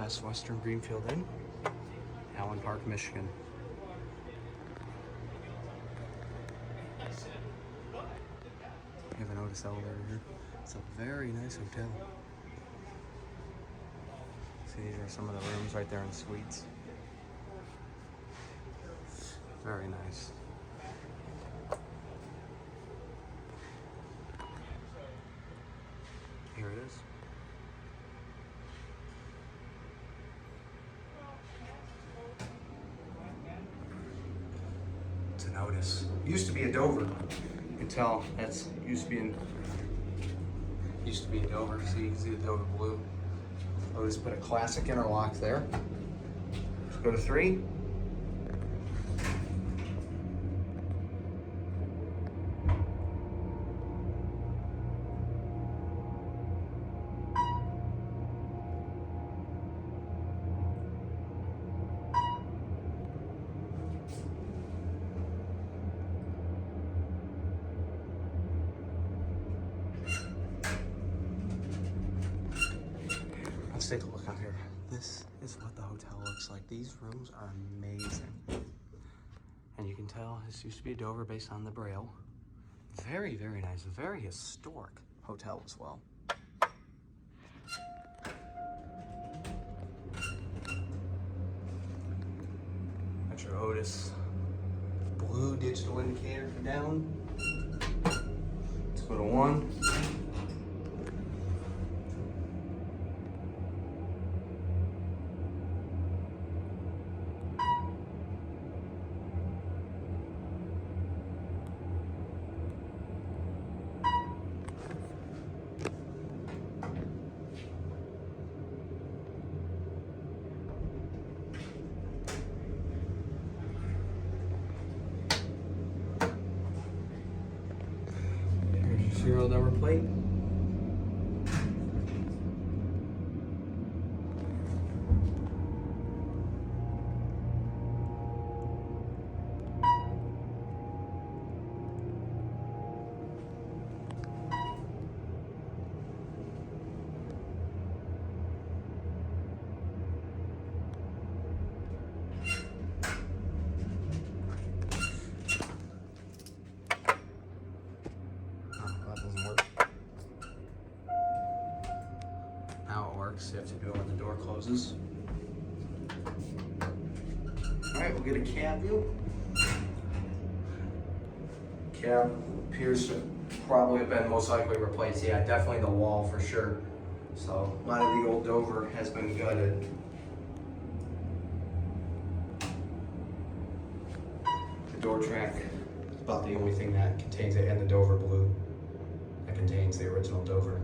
Best Western Greenfield Inn, Allen Park, Michigan. We have an Otis elevator here. It's a very nice hotel. See, these are some of the rooms right there in suites. Very nice. Here it is. It's an Otis. Used to be a Dover. You can tell that's used to be in Dover. So you can see the Dover blue. Otis put a classic interlock there. Let's go to 3. Let's take a look out here. This is what the hotel looks like. These rooms are amazing. And you can tell this used to be a Dover based on the Braille. Very, very nice. Very historic hotel as well. Got your Otis blue digital indicator down. Let's go to 1. Serial number plate. How it works, you have to do it when the door closes. Alright, we'll get a cab view. Cab appears to probably have been most likely replaced. Yeah, definitely the wall for sure. So a lot of the old Dover has been gutted. The door track is about the only thing that contains it, and the Dover blue that contains the original Dover.